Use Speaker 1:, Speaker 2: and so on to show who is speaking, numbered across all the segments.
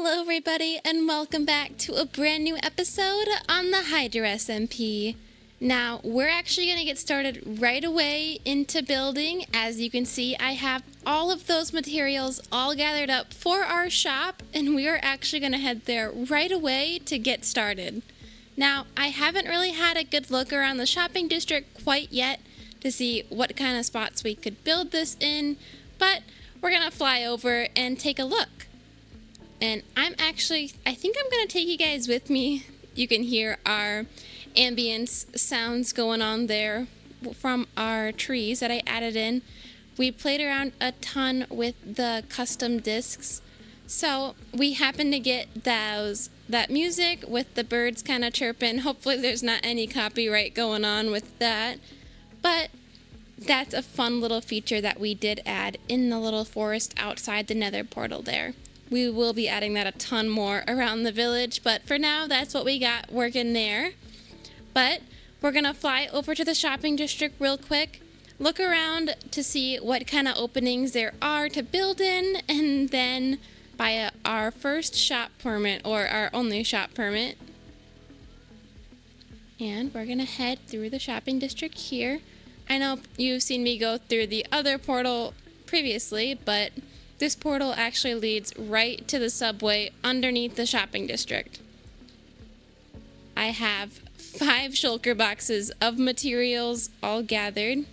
Speaker 1: Hello everybody and welcome back to a brand new episode on the HydroSmp. Now we're actually going to get started right away into building. As you can see, I have all of those materials all gathered up for our shop and we are actually going to head there right away to get started. Now I haven't really had a good look around the shopping district quite yet to see what kind of spots we could build this in, but we're going to fly over and take a look. And I think I'm going to take you guys with me. You can hear our ambience sounds going on there from our trees that I added in. We played around a ton with the custom discs. So we happened to get that music with the birds kind of chirping. Hopefully there's not any copyright going on with that. But that's a fun little feature that we did add in the little forest outside the nether portal there. We will be adding that a ton more around the village, but for now, that's what we got working there. But we're going to fly over to the shopping district real quick, look around to see what kind of openings there are to build in, and then buy our first shop permit, or our only shop permit. And we're going to head through the shopping district here. I know you've seen me go through the other portal previously, but this portal actually leads right to the subway underneath the shopping district. I have 5 shulker boxes of materials all gathered.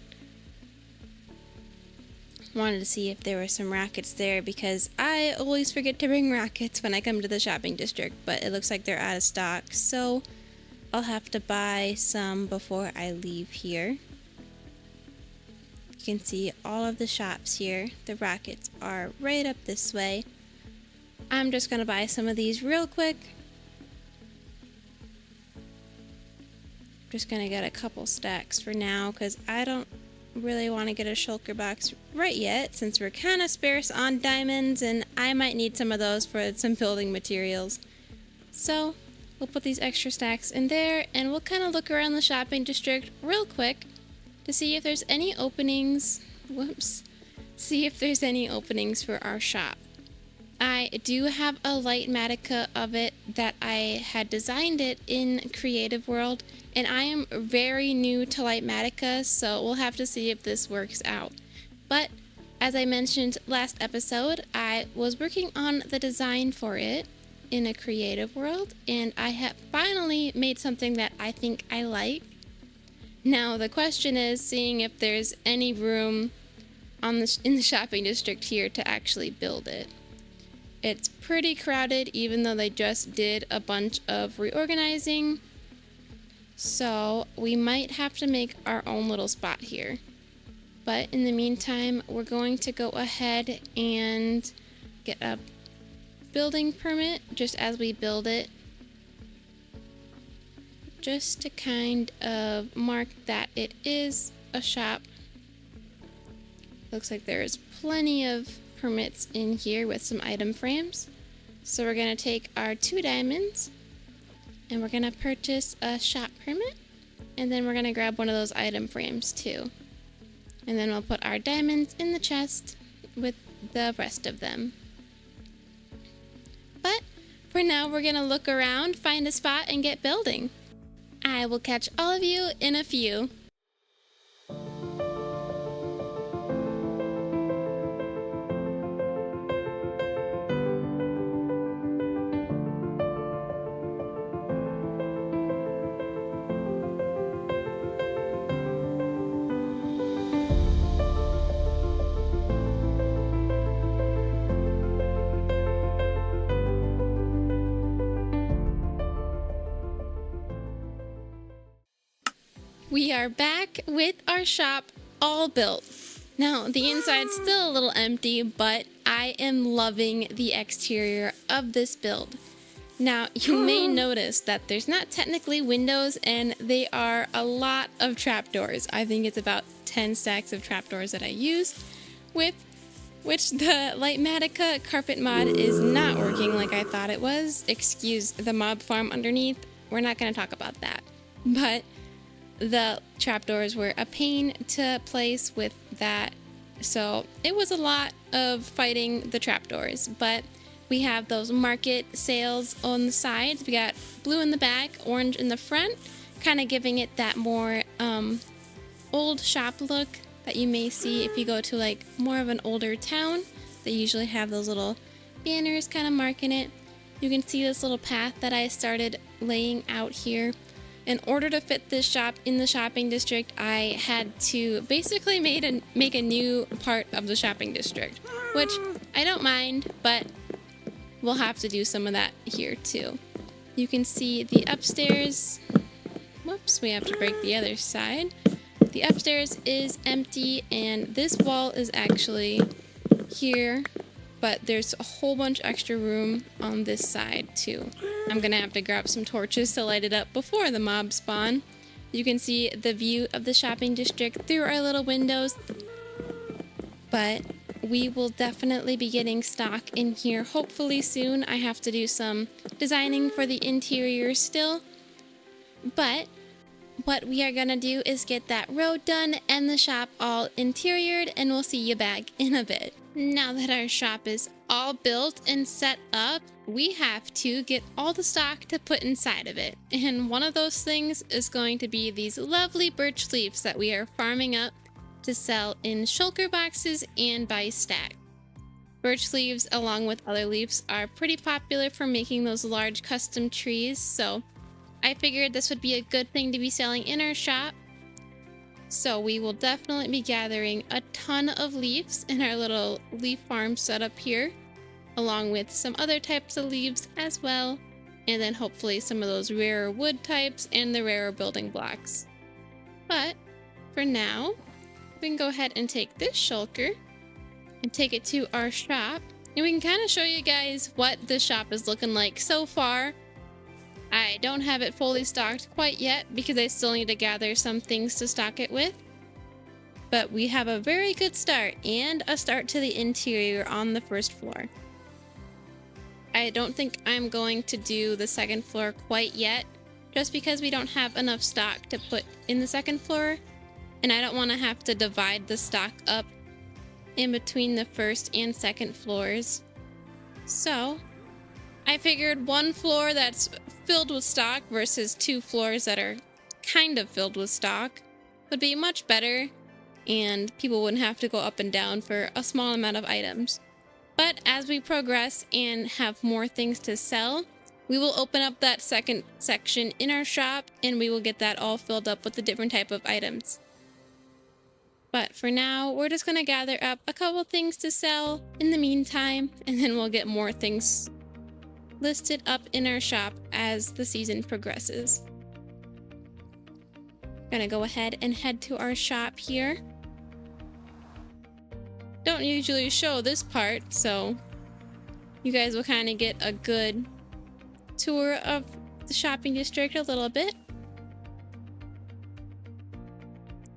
Speaker 1: Wanted to see if there were some rockets there because I always forget to bring rockets when I come to the shopping district, but it looks like they're out of stock, so I'll have to buy some before I leave here. You can see all of the shops here. The rockets are right up this way. I'm just going to buy some of these real quick. Just going to get a couple stacks for now because I don't really want to get a shulker box right yet since we're kind of sparse on diamonds and I might need some of those for some building materials. So we'll put these extra stacks in there and we'll kind of look around the shopping district real quick to see if there's any openings. See if there's any openings for our shop. I do have a light matica of it that I had designed it in Creative World, and I am very new to light matica, so we'll have to see if this works out. But as I mentioned last episode, I was working on the design for it in a Creative World, and I have finally made something that I think I like. Now the question is seeing if there's any room in the shopping district here to actually build it. It's pretty crowded even though they just did a bunch of reorganizing. So we might have to make our own little spot here. But in the meantime, we're going to go ahead and get a building permit just as we build it. Just to kind of mark that it is a shop. Looks like there's plenty of permits in here with some item frames. So we're going to take our 2 diamonds and we're going to purchase a shop permit, and then we're going to grab one of those item frames too. And then we'll put our diamonds in the chest with the rest of them. But for now, we're going to look around, find a spot, and get building. I will catch all of you in a few. We are back with our shop all built. Now, the inside's still a little empty, but I am loving the exterior of this build. Now, you may notice that there's not technically windows, and they are a lot of trapdoors. I think it's about 10 stacks of trapdoors that I used, with which the Lightmatica carpet mod is not working like I thought it was. Excuse the mob farm underneath. We're not going to talk about that. But the trapdoors were a pain to place with that, so it was a lot of fighting the trapdoors, but We have those market sales on the sides. We got blue in the back, orange in the front, kind of giving it that more old shop look that you may see if you go to like more of an older town. They usually have those little banners kind of marking it. You can see this little path that I started laying out here. In order to fit this shop in the shopping district, I had to basically make a new part of the shopping district, which I don't mind, but we'll have to do some of that here too. You can see the upstairs. Whoops, we have to break the other side. The upstairs is empty, and this wall is actually here, but there's a whole bunch extra room on this side too. I'm gonna have to grab some torches to light it up before the mob spawn. You can see the view of the shopping district through our little windows, but we will definitely be getting stock in here hopefully soon. I have to do some designing for the interior still, but what we are gonna do is get that road done and the shop all interiored, and we'll see you back in a bit. Now that our shop is all built and set up, we have to get all the stock to put inside of it. And one of those things is going to be these lovely birch leaves that we are farming up to sell in shulker boxes and by stack. Birch leaves, along with other leaves, are pretty popular for making those large custom trees, so I figured this would be a good thing to be selling in our shop. So we will definitely be gathering a ton of leaves in our little leaf farm setup here, along with some other types of leaves as well, and then hopefully some of those rarer wood types and the rarer building blocks. But for now, we can go ahead and take this shulker and take it to our shop, and we can kind of show you guys what the shop is looking like so far. I don't have it fully stocked quite yet because I still need to gather some things to stock it with. But we have a very good start, and a start to the interior on the first floor. I don't think I'm going to do the second floor quite yet, just because we don't have enough stock to put in the second floor, and I don't want to have to divide the stock up in between the first and second floors. So I figured one floor that's filled with stock versus two floors that are kind of filled with stock would be much better, and people wouldn't have to go up and down for a small amount of items. But as we progress and have more things to sell, we will open up that second section in our shop, and we will get that all filled up with the different type of items. But for now, we're just going to gather up a couple things to sell in the meantime, and then we'll get more things listed up in our shop as the season progresses. Gonna go ahead and head to our shop here. Don't usually show this part, so you guys will kind of get a good tour of the shopping district a little bit.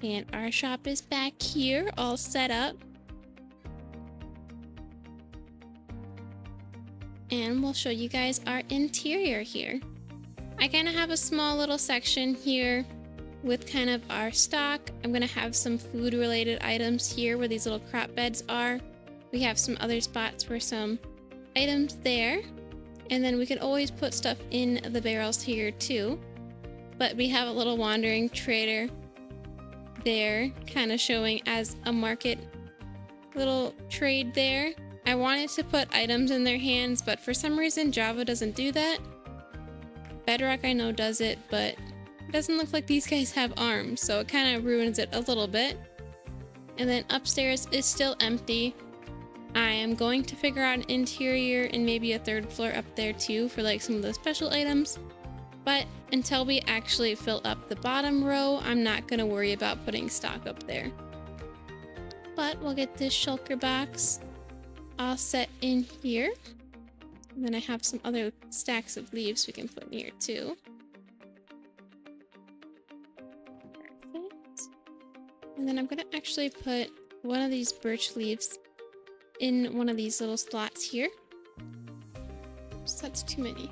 Speaker 1: And our shop is back here, all set up. And we'll show you guys our interior here. I kind of have a small little section here with kind of our stock. I'm going to have some food related items here where these little crop beds are. We have some other spots for some items there. And then we can always put stuff in the barrels here too. But we have a little wandering trader there, kind of showing as a market little trade there. I wanted to put items in their hands, but for some reason Java doesn't do that. Bedrock I know does it, but it doesn't look like these guys have arms, so it kind of ruins it a little bit. And then upstairs is still empty. I am going to figure out an interior and maybe a third floor up there too for like some of the special items. But until we actually fill up the bottom row, I'm not going to worry about putting stock up there. But we'll get this shulker box all set in here. And then I have some other stacks of leaves we can put in here too. Perfect. And then I'm going to actually put one of these birch leaves in one of these little slots here. Oops, that's too many.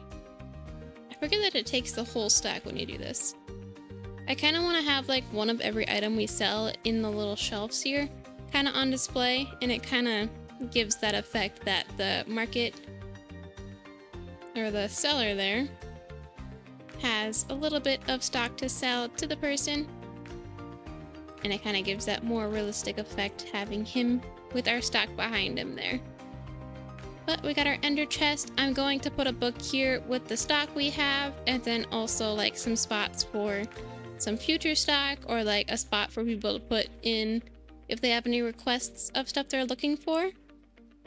Speaker 1: I forget that it takes the whole stack when you do this. I kind of want to have like one of every item we sell in the little shelves here, kind of on display, and it kind of gives that effect that the market or the seller there, has a little bit of stock to sell to the person. And it kind of gives that more realistic effect having him with our stock behind him there. But we got our ender chest. I'm going to put a book here with the stock we have, and then also like some spots for some future stock, or like a spot for people to put in if they have any requests of stuff they're looking for.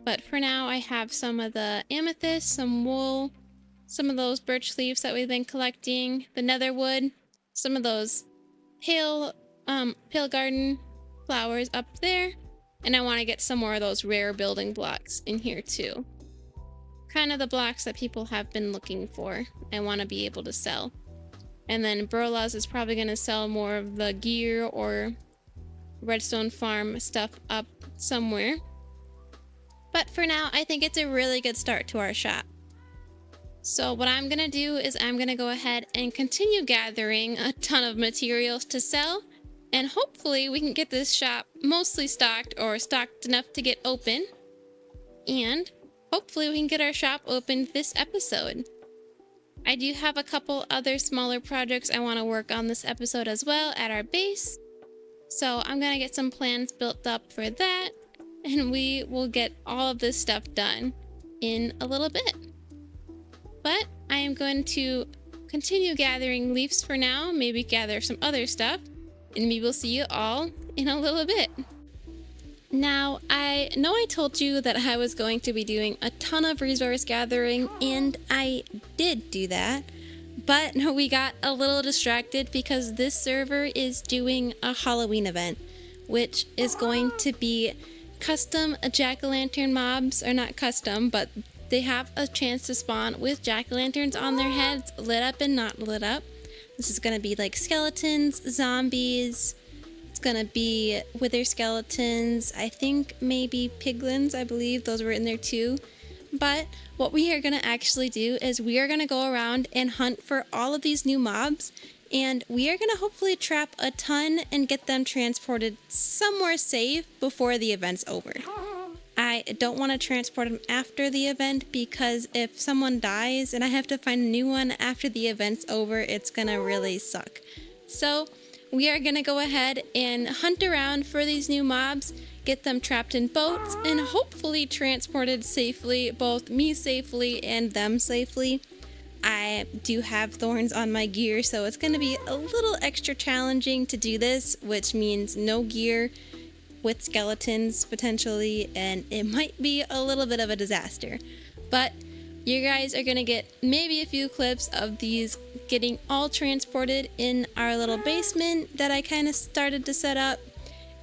Speaker 1: But for now, I have some of the amethyst, some wool, some of those birch leaves that we've been collecting, the nether wood, some of those pale garden flowers up there. And I want to get some more of those rare building blocks in here too. Kind of the blocks that people have been looking for and want to be able to sell. And then Burlas is probably going to sell more of the gear or redstone farm stuff up somewhere. But for now, I think it's a really good start to our shop. So what I'm going to do is I'm going to go ahead and continue gathering a ton of materials to sell. And hopefully we can get this shop mostly stocked, or stocked enough to get open. And hopefully we can get our shop opened this episode. I do have a couple other smaller projects I want to work on this episode as well at our base. So I'm going to get some plans built up for that. And we will get all of this stuff done in a little bit. But I am going to continue gathering leaves for now, maybe gather some other stuff. And we will see you all in a little bit. Now, I know I told you that I was going to be doing a ton of resource gathering, and I did do that. But we got a little distracted because this server is doing a Halloween event, which is going to be custom jack-o'-lantern mobs, or not custom, but they have a chance to spawn with jack-o'-lanterns on their heads, lit up and not lit up. This is going to be like skeletons, zombies. It's going to be wither skeletons. I think maybe piglins. I believe those were in there too. But what we are going to actually do is we are going to go around and hunt for all of these new mobs. And we are going to hopefully trap a ton and get them transported somewhere safe before the event's over. I don't want to transport them after the event, because if someone dies and I have to find a new one after the event's over, it's gonna really suck. So we are gonna go ahead and hunt around for these new mobs, get them trapped in boats, and hopefully transported safely, both me safely and them safely. I do have thorns on my gear, so it's gonna be a little extra challenging to do this, which means no gear with skeletons potentially, and it might be a little bit of a disaster. But you guys are gonna get maybe a few clips of these getting all transported in our little basement that I kind of started to set up,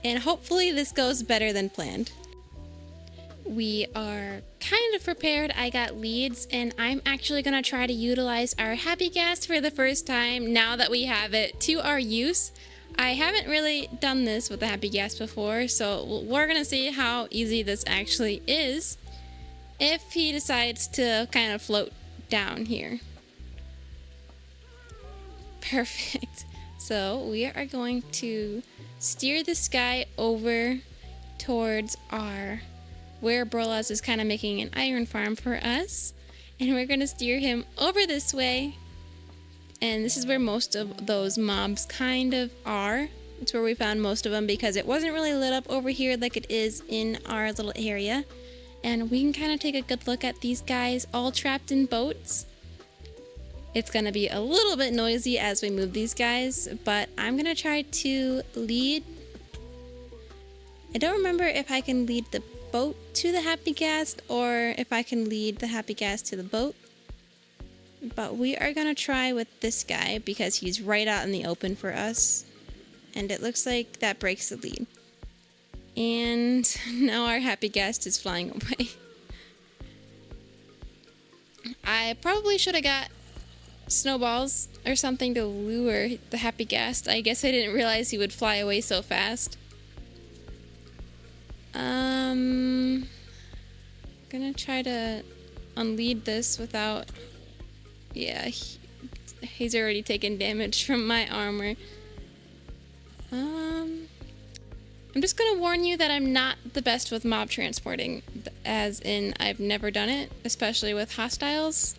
Speaker 1: and hopefully this goes better than planned. We are kind of prepared. I got leads, and I'm actually gonna try to utilize our happy gas for the first time now that we have it to our use. I haven't really done this with the happy gas before, so we're gonna see how easy this actually is if he decides to kind of float down here. Perfect. So we are going to steer this guy over towards where Burlas is kind of making an iron farm for us, and we're gonna steer him over this way. And this is where most of those mobs kind of are. It's where we found most of them, because it wasn't really lit up over here like it is in our little area. And we can kind of take a good look at these guys all trapped in boats. It's going to be a little bit noisy as we move these guys, but I'm going to try to lead. I don't remember if I can lead the boat to the happy gas or if I can lead the happy gas to the boat. But we are going to try with this guy because he's right out in the open for us. And it looks like that breaks the lead. And now our happy guest is flying away. I probably should have got snowballs or something to lure the happy guest. I guess I didn't realize he would fly away so fast. Gonna try to unlead this without... Yeah, he's already taken damage from my armor. I'm just gonna warn you that I'm not the best with mob transporting, as in I've never done it, especially with hostiles.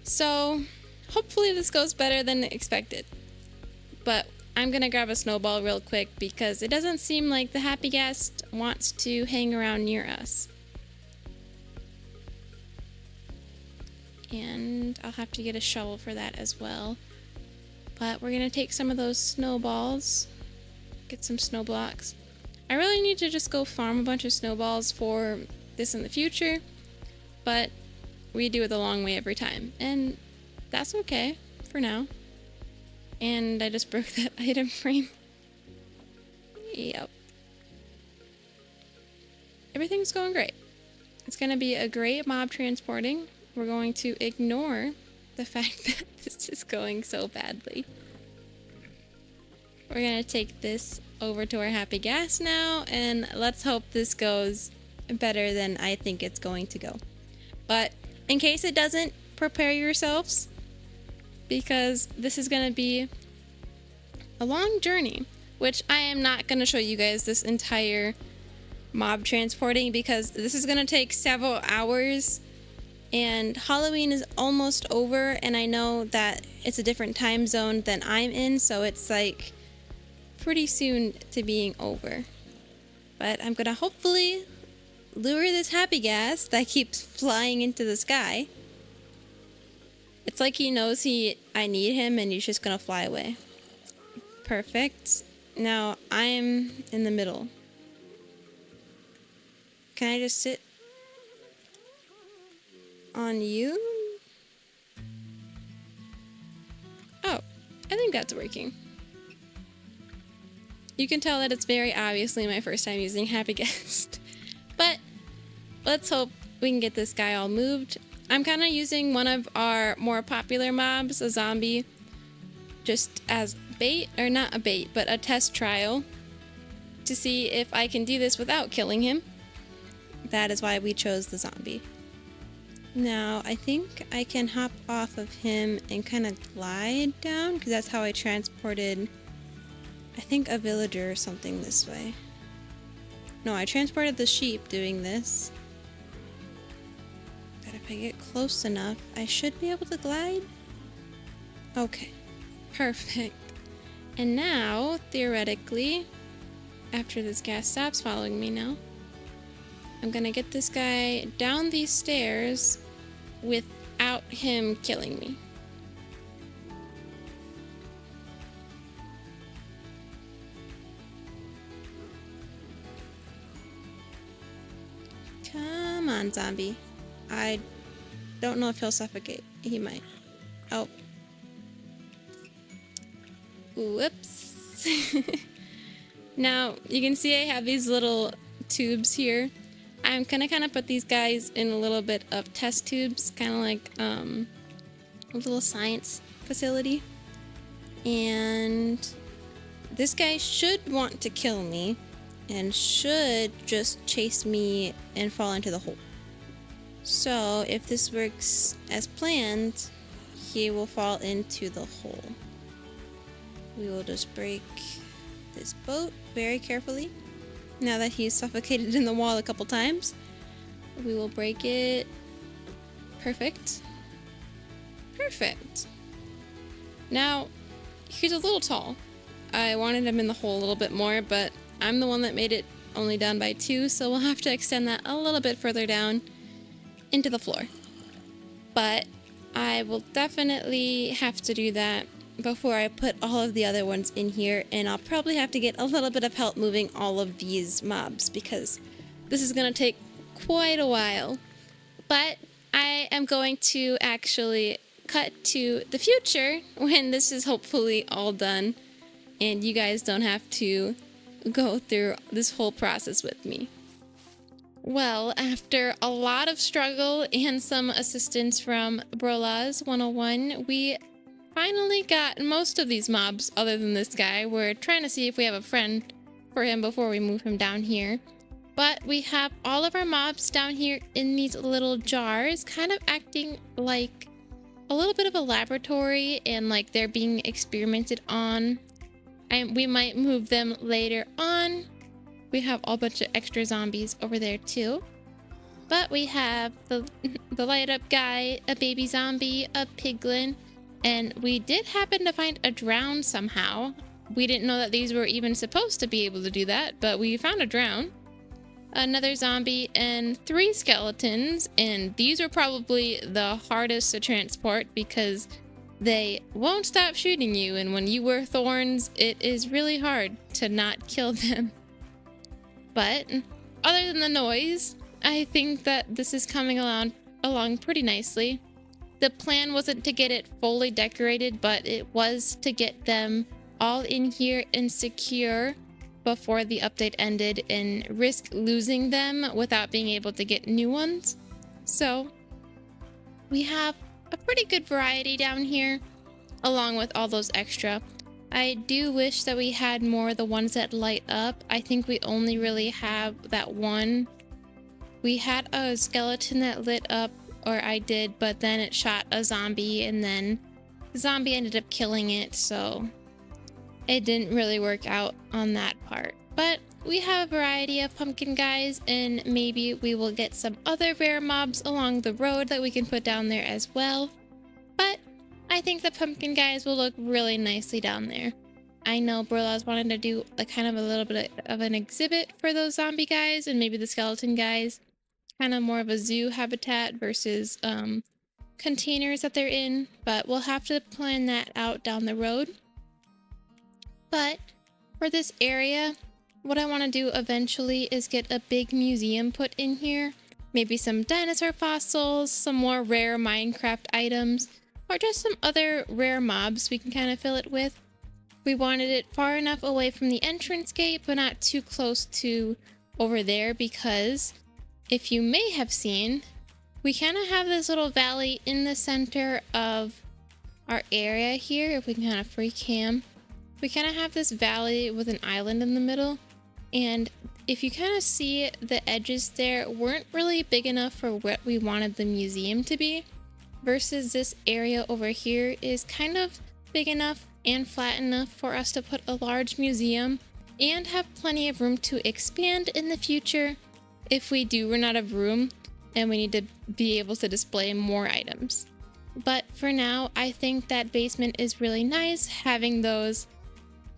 Speaker 1: So hopefully this goes better than expected. But I'm gonna grab a snowball real quick because it doesn't seem like the happy guest wants to hang around near us. And I'll have to get a shovel for that as well. But we're gonna take some of those snowballs, get some snow blocks. I really need to just go farm a bunch of snowballs for this in the future, but we do it the long way every time, and that's okay for now. And I just broke that item frame. Yep. Everything's going great. It's gonna be a great mob transporting. We're going to ignore the fact that this is going so badly. We're gonna take this over to our happy gas now, and let's hope this goes better than I think it's going to go. But in case it doesn't, prepare yourselves, because this is gonna be a long journey, which I am not gonna show you guys this entire mob transporting because this is gonna take several hours. And Halloween is almost over, and I know that it's a different time zone than I'm in, so it's like pretty soon to being over. But I'm gonna hopefully lure this happy gas that keeps flying into the sky. It's like he knows I need him and he's just gonna fly away. Perfect. Now I'm in the middle. Can I just sit on you? Oh, I think that's working. You can tell that it's very obviously my first time using Happy Guest. But let's hope we can get this guy all moved. I'm kind of using one of our more popular mobs, a zombie, just as bait, or not a bait, but a test trial to see if I can do this without killing him. That is why we chose the zombie. Now, I think I can hop off of him and kind of glide down, because that's how I transported, I think, a villager or something this way. No, I transported the sheep doing this. But if I get close enough, I should be able to glide. Okay, perfect. And now, theoretically, after this gas stops following me now, I'm gonna get this guy down these stairs without him killing me. Come on, zombie. I don't know if he'll suffocate. He might. Oh. Whoops. Now, you can see I have these little tubes here. I'm gonna kind of put these guys in a little bit of test tubes, kind of like a little science facility. And this guy should want to kill me and should just chase me and fall into the hole. So if this works as planned, he will fall into the hole. We will just break this boat very carefully. Now that he's suffocated in the wall a couple times, we will break it. Perfect. Perfect. Now, he's a little tall. I wanted him in the hole a little bit more, but I'm the one that made it only down by 2, so we'll have to extend that a little bit further down into the floor. But I will definitely have to do that before I put all of the other ones in here, and I'll probably have to get a little bit of help moving all of these mobs because this is going to take quite a while. But I am going to actually cut to the future when this is hopefully all done and you guys don't have to go through this whole process with me. Well, after a lot of struggle and some assistance from Brolaz 101, we finally got most of these mobs other than this guy. We're trying to see if we have a friend for him before we move him down here. But we have all of our mobs down here in these little jars, kind of acting like a little bit of a laboratory and like they're being experimented on. And we might move them later on. We have a bunch of extra zombies over there too. But we have the light up guy, a baby zombie, a piglin, and we did happen to find a drown somehow. We didn't know that these were even supposed to be able to do that, but we found a drown. Another zombie and 3 skeletons, and these are probably the hardest to transport because they won't stop shooting you, and when you wear thorns, it is really hard to not kill them. But other than the noise, I think that this is coming along pretty nicely. The plan wasn't to get it fully decorated, but it was to get them all in here and secure before the update ended and risk losing them without being able to get new ones. So we have a pretty good variety down here along with all those extra. I do wish that we had more of the ones that light up. I think we only really have that one. We had a skeleton that lit up, or I did, but then it shot a zombie and then the zombie ended up killing it, so it didn't really work out on that part. But we have a variety of pumpkin guys, and maybe we will get some other rare mobs along the road that we can put down there as well. But I think the pumpkin guys will look really nicely down there. I know Burla's wanted to do a kind of a little bit of an exhibit for those zombie guys and maybe the skeleton guys. Kind of more of a zoo habitat versus containers that they're in, but we'll have to plan that out down the road. But for this area, what I want to do eventually is get a big museum put in here. Maybe some dinosaur fossils, some more rare Minecraft items, or just some other rare mobs we can kind of fill it with. We wanted it far enough away from the entrance gate, but not too close to over there, because if you may have seen, we kind of have this little valley in the center of our area here. If we can kind of free cam, we kind of have this valley with an island in the middle, and if you kind of see the edges there weren't really big enough for what we wanted the museum to be, versus this area over here is kind of big enough and flat enough for us to put a large museum and have plenty of room to expand in the future if we do run out of room and we need to be able to display more items. But for now, I think that basement is really nice, having those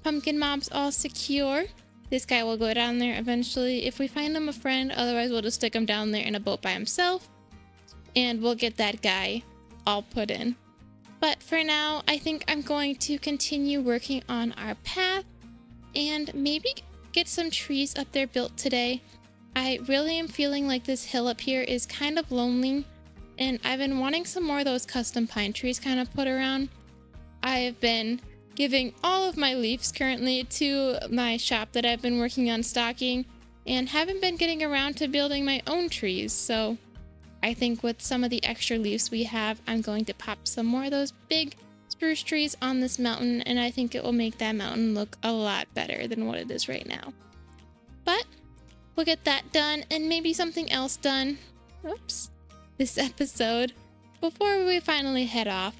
Speaker 1: pumpkin mobs all secure. This guy will go down there eventually if we find him a friend, otherwise we'll just stick him down there in a boat by himself and we'll get that guy all put in. But for now, I think I'm going to continue working on our path and maybe get some trees up there built today. I really am feeling like this hill up here is kind of lonely, and I've been wanting some more of those custom pine trees kind of put around. I've been giving all of my leaves currently to my shop that I've been working on stocking and haven't been getting around to building my own trees, so I think with some of the extra leaves we have, I'm going to pop some more of those big spruce trees on this mountain, and I think it will make that mountain look a lot better than what it is right now. But we'll get that done and maybe something else done. Oops. This episode before we finally head off.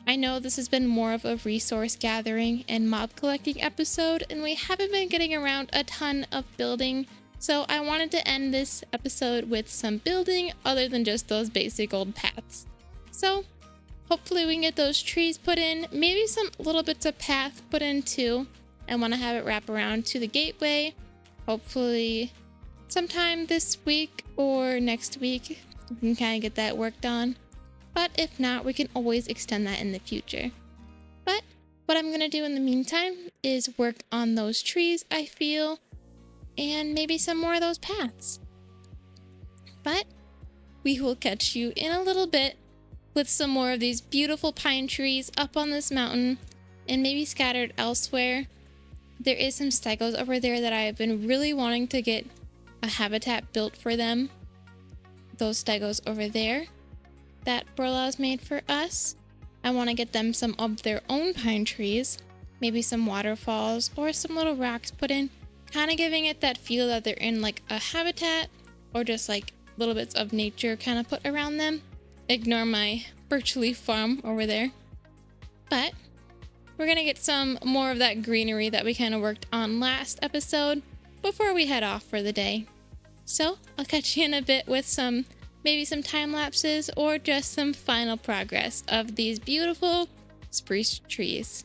Speaker 1: I know this has been more of a resource gathering and mob collecting episode, and we haven't been getting around a ton of building, so I wanted to end this episode with some building other than just those basic old paths. So hopefully we can get those trees put in, maybe some little bits of path put in too. I want to have it wrap around to the gateway, hopefully sometime this week or next week. We can kind of get that worked on. But if not, we can always extend that in the future. But what I'm going to do in the meantime is work on those trees, I feel, and maybe some more of those paths. But we will catch you in a little bit with some more of these beautiful pine trees up on this mountain and maybe scattered elsewhere. There is some stegos over there that I have been really wanting to get a habitat built for them. Those stegos over there that Burla's made for us. I want to get them some of their own pine trees, maybe some waterfalls or some little rocks put in, kind of giving it that feel that they're in like a habitat or just like little bits of nature kind of put around them. Ignore my birch leaf farm over there. But we're gonna get some more of that greenery that we kind of worked on last episode before we head off for the day. So I'll catch you in a bit with maybe some time lapses or just some final progress of these beautiful spruce trees.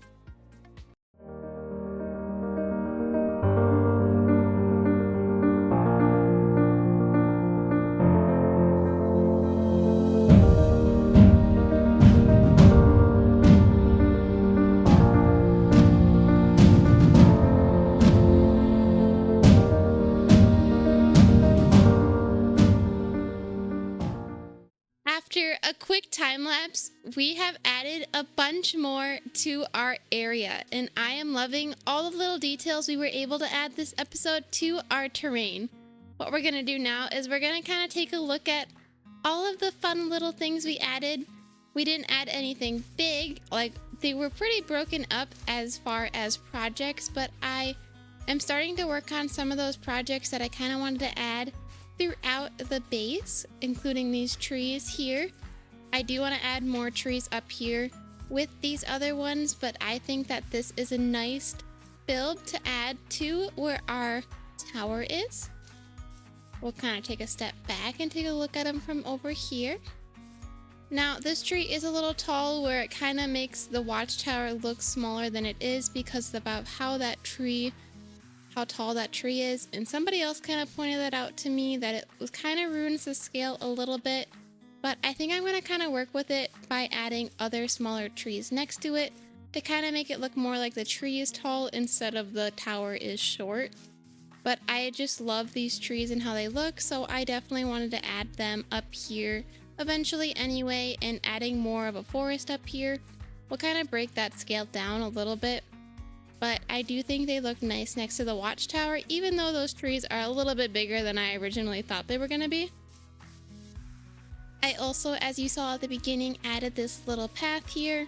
Speaker 1: After a quick time lapse, we have added a bunch more to our area, and I am loving all the little details we were able to add this episode to our terrain. What we're going to do now is we're going to kind of take a look at all of the fun little things we added. We didn't add anything big, like they were pretty broken up as far as projects, but I am starting to work on some of those projects that I kind of wanted to add throughout the base, including these trees here. I do want to add more trees up here with these other ones, but I think that this is a nice build to add to where our tower is. We'll kind of take a step back and take a look at them from over here. Now, this tree is a little tall where it kind of makes the watchtower look smaller than it is because about how tall that tree is, and somebody else kind of pointed that out to me, that it kind of ruins the scale a little bit, but I think I'm going to kind of work with it by adding other smaller trees next to it to kind of make it look more like the tree is tall instead of the tower is short. But I just love these trees and how they look, so I definitely wanted to add them up here eventually anyway, and adding more of a forest up here will kind of break that scale down a little bit. But I do think they look nice next to the watchtower, even though those trees are a little bit bigger than I originally thought they were going to be. I also, as you saw at the beginning, added this little path here.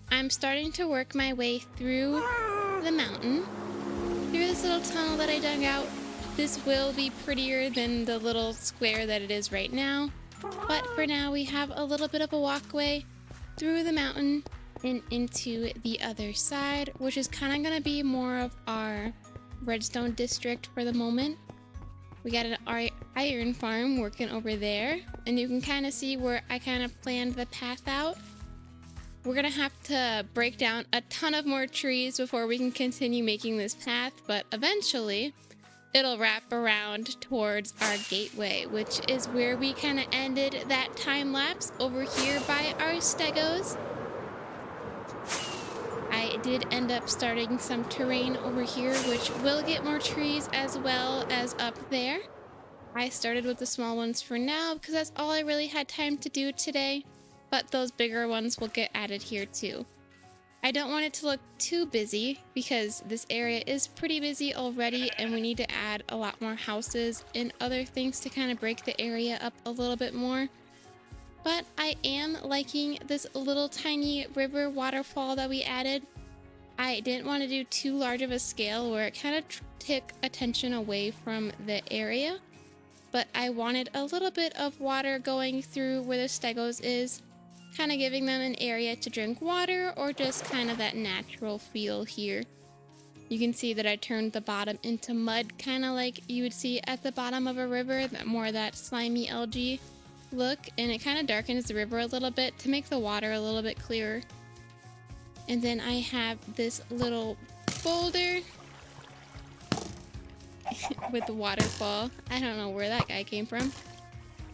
Speaker 1: I'm starting to work my way through the mountain, through this little tunnel that I dug out. This will be prettier than the little square that it is right now, but for now we have a little bit of a walkway through the mountain and into the other side, which is kind of going to be more of our redstone district for the moment. We got an iron farm working over there, and you can kind of see where I kind of planned the path out. We're going to have to break down a ton of more trees before we can continue making this path, but eventually it'll wrap around towards our gateway, which is where we kind of ended that time lapse over here by our stegos. I did end up starting some terrain over here, which will get more trees as well as up there. I started with the small ones for now because that's all I really had time to do today, but those bigger ones will get added here too. I don't want it to look too busy because this area is pretty busy already, and we need to add a lot more houses and other things to kind of break the area up a little bit more. But I am liking this little tiny river waterfall that we added. I didn't want to do too large of a scale where it kind of took attention away from the area, but I wanted a little bit of water going through where the stegos is, kind of giving them an area to drink water or just kind of that natural feel here. You can see that I turned the bottom into mud, kind of like you would see at the bottom of a river, that more that slimy algae look, and it kind of darkens the river a little bit to make the water a little bit clearer. And then I have this little boulder with the waterfall. I don't know where that guy came from.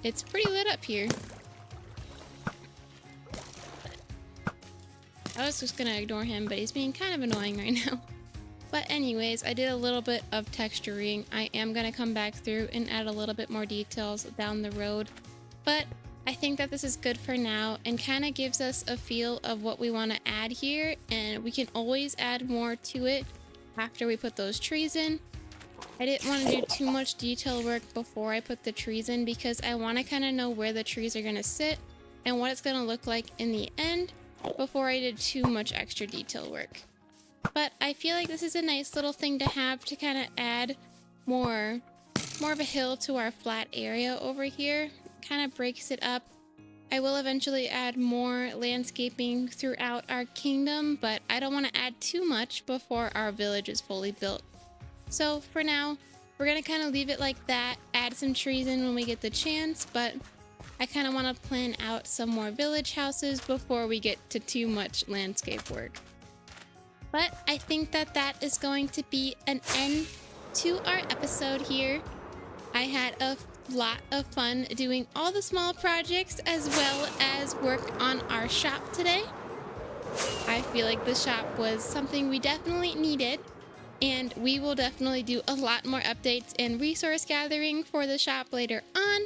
Speaker 1: It's pretty lit up here. I was just gonna ignore him, but he's being kind of annoying right now. But anyways, I did a little bit of texturing. I am gonna come back through and add a little bit more details down the road. But I think that this is good for now and kind of gives us a feel of what we want to add here, and we can always add more to it after we put those trees in. I didn't want to do too much detail work before I put the trees in because I want to kind of know where the trees are going to sit and what it's going to look like in the end before I did too much extra detail work. But I feel like this is a nice little thing to have to kind of add more of a hill to our flat area over here. Kind of breaks it up. I will eventually add more landscaping throughout our kingdom, but I don't want to add too much before our village is fully built. So for now, we're gonna kind of leave it like that, add some trees in when we get the chance, but I kind of want to plan out some more village houses before we get to too much landscape work. But I think that that is going to be an end to our episode here. I had a lot of fun doing all the small projects as well as work on our shop today. I feel like the shop was something we definitely needed, and we will definitely do a lot more updates and resource gathering for the shop later on.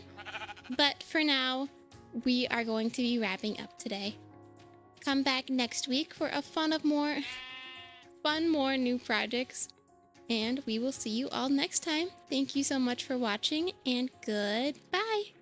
Speaker 1: But for now, we are going to be wrapping up today. Come back next week for a more new projects, and we will see you all next time. Thank you so much for watching, and goodbye.